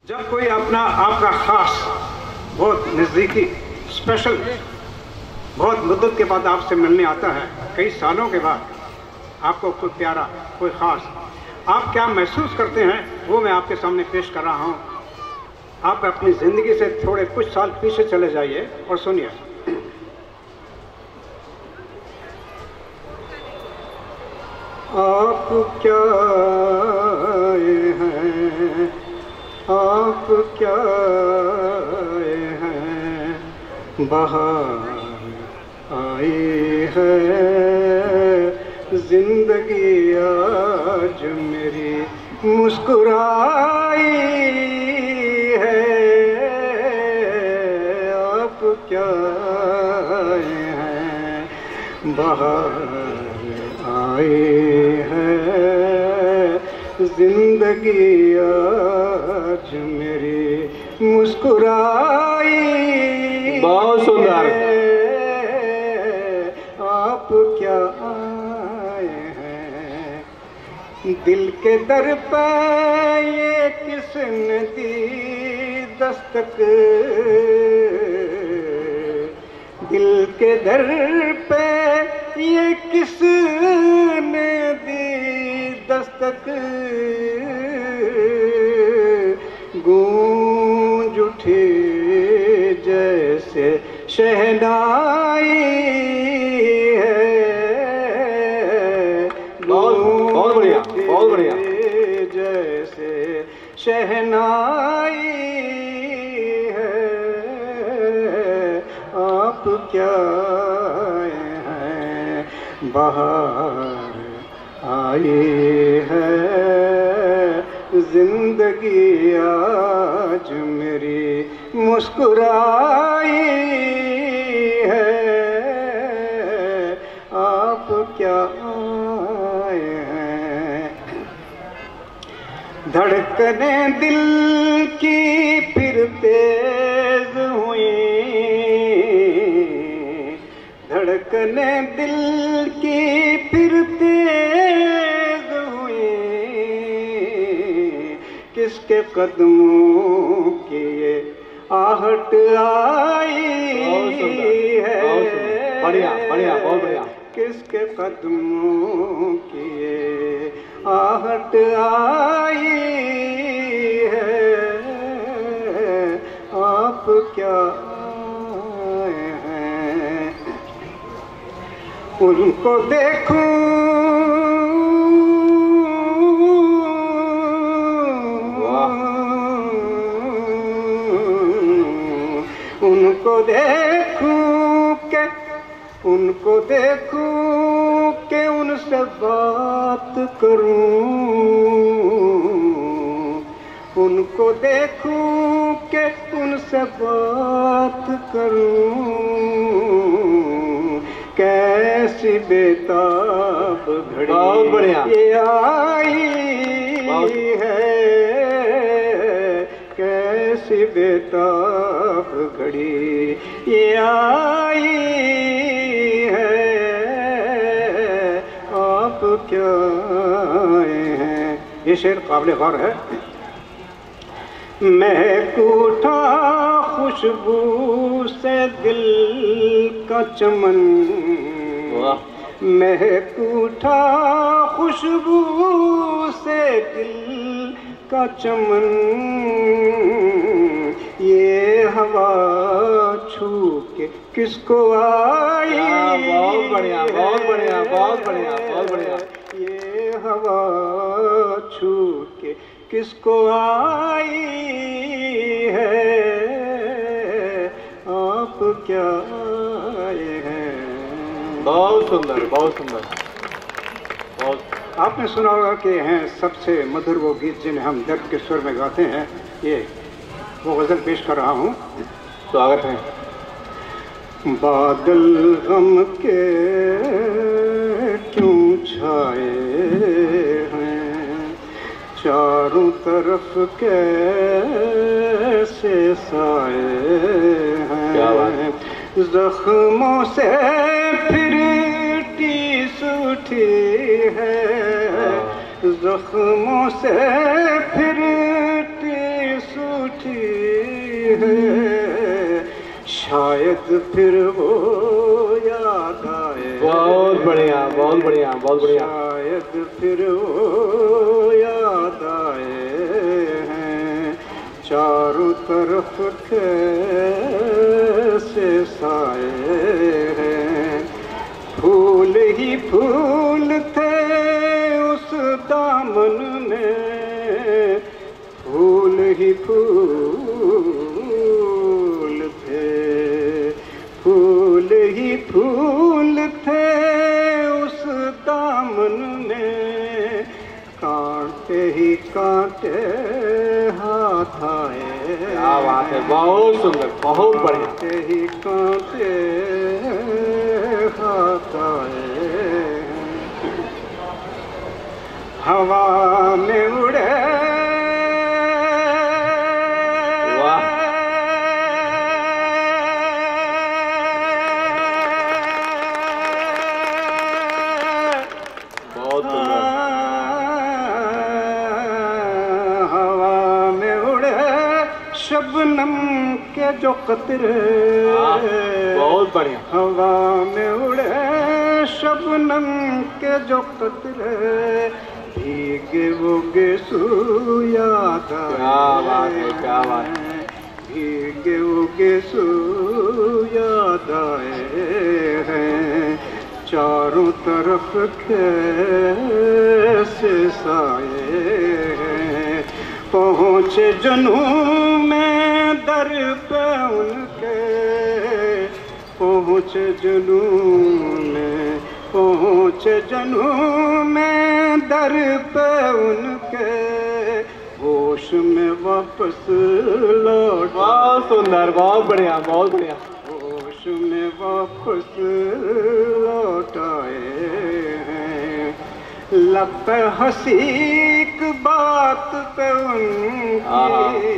जब कोई अपना आपका खास बहुत नज़दीकी स्पेशल बहुत मुद्दत के बाद आपसे मिलने आता है, कई सालों के बाद आपको कोई प्यारा कोई ख़ास, आप क्या महसूस करते हैं वो मैं आपके सामने पेश कर रहा हूँ। आप अपनी ज़िंदगी से थोड़े कुछ साल पीछे चले जाइए और सुनिए। आप क्या आए हैं, आप क्या आए हैं, बहार आई है जिंदगी आज मेरी मुस्कुराई है। आप क्या आए हैं, बहार आए हैं जिंदगी आज मेरी मुस्कुराई। बहुत सुंदर। आप क्या आए हैं, दिल के दर पे ये किसने दी दस्तक, दिल के दर पे ये किसने दी दस्तक, गूंज उठी जैसे शहनाई है। बहुत बढ़िया, बहुत बढ़िया। जैसे शहनाई है। आप क्या आए हैं, बहार आई है जिंदगी आज मेरी मुस्कुराई है। आप क्या आए हैं, धड़कने दिल की फिर तेज हुई, धड़कने दिल की फिर तेज हुई, किसके कदमों की ये आहट आई है। बढ़िया बढ़िया, बहुत बढ़िया। किसके कदमों की ये आहट आई है। आप क्या आए हैं, उनको देखूं उनको देखूं के, उनको देखूं के उनसे बात करूं, उनको देखूं के उनसे बात करूं, कैसी बेताब घड़ी बहुत बढ़िया ये आई है, कैसी बेताब घड़ी ये आई है। आप क्या आए हैं। ये शेर काबिल गौर है। महक उठा खुशबू से दिल का चमन, महक उठा खुशबू से दिल का चमन, ये हवा छू के किसको आई। बहुत बढ़िया, बहुत बढ़िया, बहुत बढ़िया, बहुत बढ़िया। ये हवा छू के किसको आई है। आप क्या आए हैं। बहुत सुंदर, बहुत सुंदर, बहुत। आपने सुना होगा कि हैं सबसे मधुर वो गीत जिन्हें हम दर्द के स्वर में गाते हैं। ये वो गज़ल पेश कर रहा हूँ। स्वागत है। बादल गम के क्यों छाए हैं, चारों तरफ कैसे साए हैं, जख्मों से फिर टीस उठी है, जख्मों से फिर टीस उठी है, शायद फिर वो याद आए। बहुत बढ़िया, बहुत बढ़िया, बहुत बढ़िया। शायद फिर वो याद आए हैं, चारों तरफ कैसे साए हैं। फूल ही फूल थे उस दामन में, फूल ही फूल थे, फूल ही फूल थे उस दामन में, कांटे ही कांटे हाथ आए। क्या बात है, बहुत सुंदर, बहुत बढ़िया। कांटे ही कांटे हाथ आए, हवा में उड़े शबनम के जो कतरे। बहुत बढ़िया। हवा में उड़े शबनम के जो कतरे, भीगे वोगे याद आए। क्या बात है, क्या बात है। भीगे वोगे याद आए हैं, चारों तरफ कैसे साए हैं। पहुँचे जुनून में दर पे उनके, पहुँचे जुनून में, पहुँचे जुनून में दर पे उनके, होश में वापस लौट। बहुत सुंदर, बहुत बढ़िया, बहुत बढ़िया। होश में वापस लौट आए हैं, लब पे हसीक बात पे उनकी,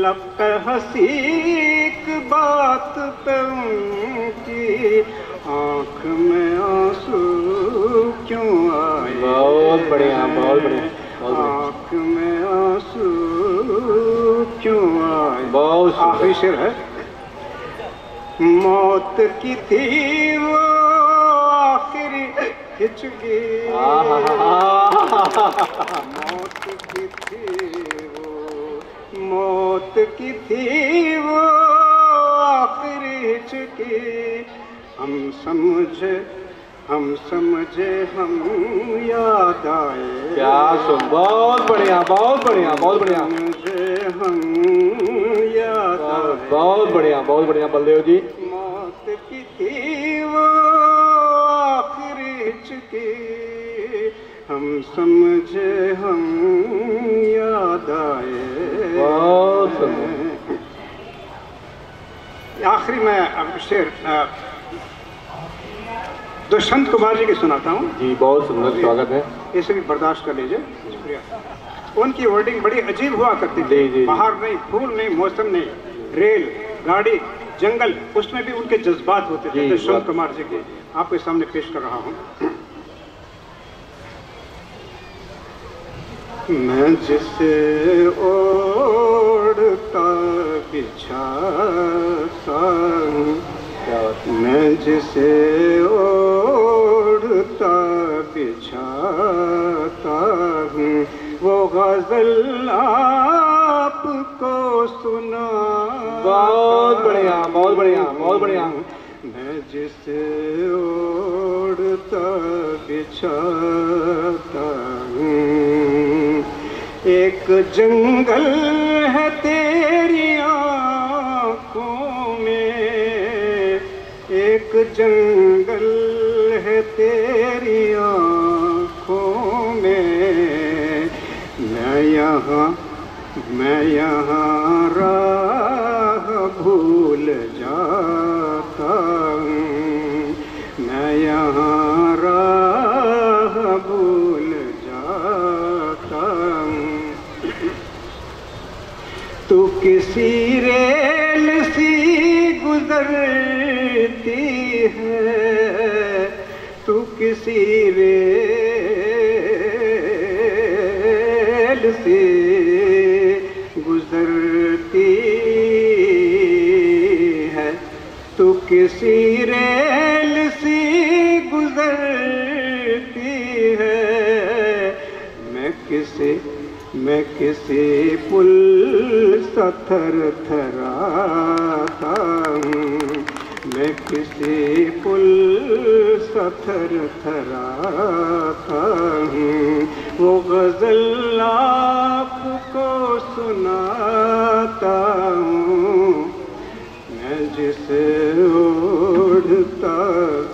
लब पे हसीक बात पे उनकी, आँख में आंसू क्यों आए। बहुत बढ़िया, बहुत बढ़िया, आँख में आंसू क्यों आए। बहुत आखिरी शेर है। मौत की थी वो आखिरी हिचकी, मौत की थी वो, मौत की थी वो आखिरी हिचकी, हम समझे हम याद आए। क्या सुन, बहुत बढ़िया, बहुत बढ़िया, बहुत बढ़िया। समझे हम याद आए। बहुत बढ़िया, बहुत बढ़िया बलदेव जी। मौत की थी वो आखिरी हिचकी, हम समझे हम याद आए। बहुत सुंदर। आखिरी में अब शेर दुष्यंत कुमार जी की सुनाता हूँ जी। बहुत सुंदर, स्वागत है। इसे भी बर्दाश्त कर लीजिए। शुक्रिया। उनकी वर्डिंग बड़ी अजीब हुआ करती थी। जी। बाहर नहीं, फूल नहीं, मौसम नहीं, रेल, गाड़ी, जंगल, उसमें भी उनके जज्बात होते थे। दुष्यंत कुमार जी के आपके सामने पेश कर रहा हूँ। मैं जिसे ओढ़ता बिछाता हूँ, मैं जिसे ओढ़ता बिछाता हूँ, वो गजल आपको सुना। बहुत बढ़िया, बहुत बढ़िया, बहुत बढ़िया। मैं जिसे ओढ़ता बिछाता हूँ, एक जंगल है तेरी आँखों में, एक जंगल है तेरी आँखों में, मैं यहाँ राह भूल जाता हूँ, मैं यहाँ राह भूल जाता हूँ। तू किसी रेल सी गुजरती है, तू किसी रेल से गुजर गुजरती है, तू किसी रेल सी गुजरती है। मैं किसी पुल सा थरथराता हूँ, मैं किसी पुल सा थरथराता हूँ। वो गज़ल आपको सुनाता हूँ, मैं जिसे ओढ़ता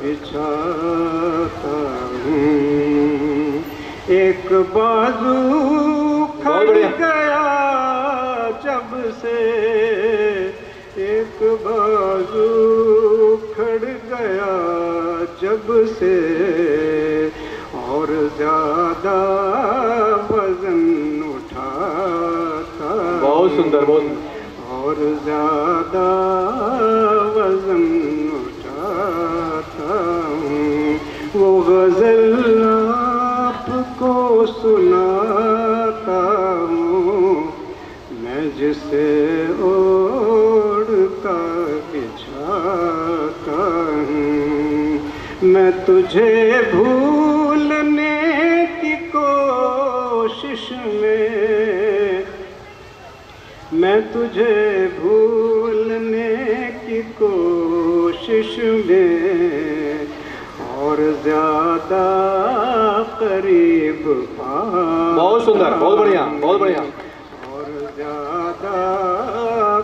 बिछाता हूँ। एक बाजू खड़ गया जब से, एक बाजू खड़ गया जब से, और ज्यादा वजन उठाता। बहुत सुंदर, बहुत और ज्यादा वजन उठाता हूँ। वो गजल आपको सुनाता हूँ, मैं जिसे ओढ़ता बिछाता हूँ। मैं तुझे भूलने की कोशिश में, मैं तुझे भूलने की कोशिश में, और ज्यादा करीब बहुत सुंदर, बहुत बढ़िया, बहुत बढ़िया। और ज्यादा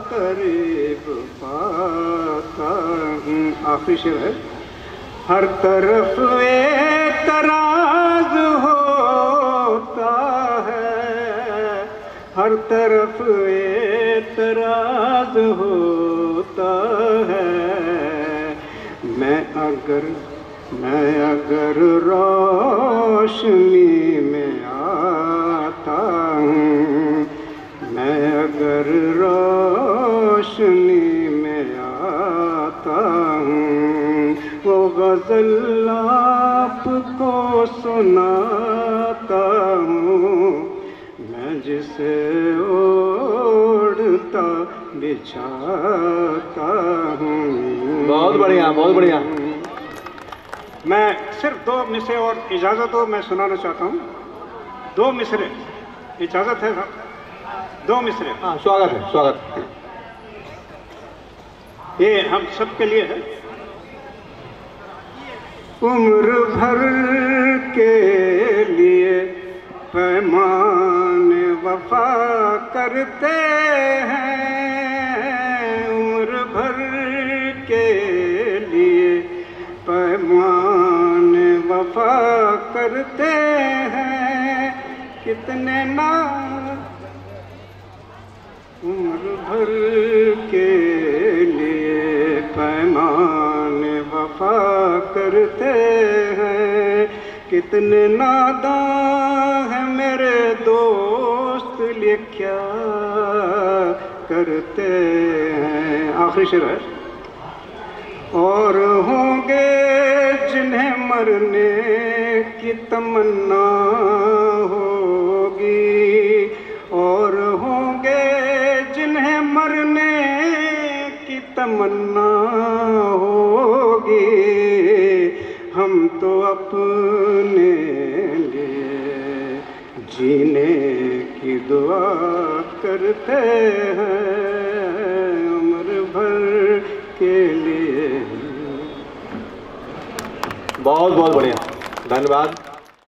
करीब पाता हूँ। आखिरी शेर है। हर तरफ एतराज होता है, हर तरफ एतराज होता है। मैं अगर रोशनी में आता हूँ, मैं अगर रोशनी में आता हूँ, वो गज़ल आपको सुनाता हूँ, मैं जिसे ओढ़ता बिछाता हूँ। बहुत बढ़िया, बहुत बढ़िया। मैं सिर्फ 2 मिसरे और इजाज़त हो मैं सुनाना चाहता हूँ। 2 मिसरे, इजाज़त है साहब? 2 मिसरे। हाँ, स्वागत है, स्वागत। ये हम सबके लिए है। उम्र भर के लिए पैमान वफा करते हैं, उम्र भर के लिए पैमान वफा करते हैं। कितने ना उम्र भर के लिए पैमान वफा करते हैं। कितने नादां हैं मेरे दोस्त, ये क्या करते हैं। आखिरी शेर है। और होंगे जिन्हें मरने की तमन्ना होगी, और होंगे जिन्हें मरने की तमन्ना होगी। हम तो अपने लिए जीने की दुआ करते हैं, उम्र भर के लिए। बहुत बहुत बढ़िया, धन्यवाद।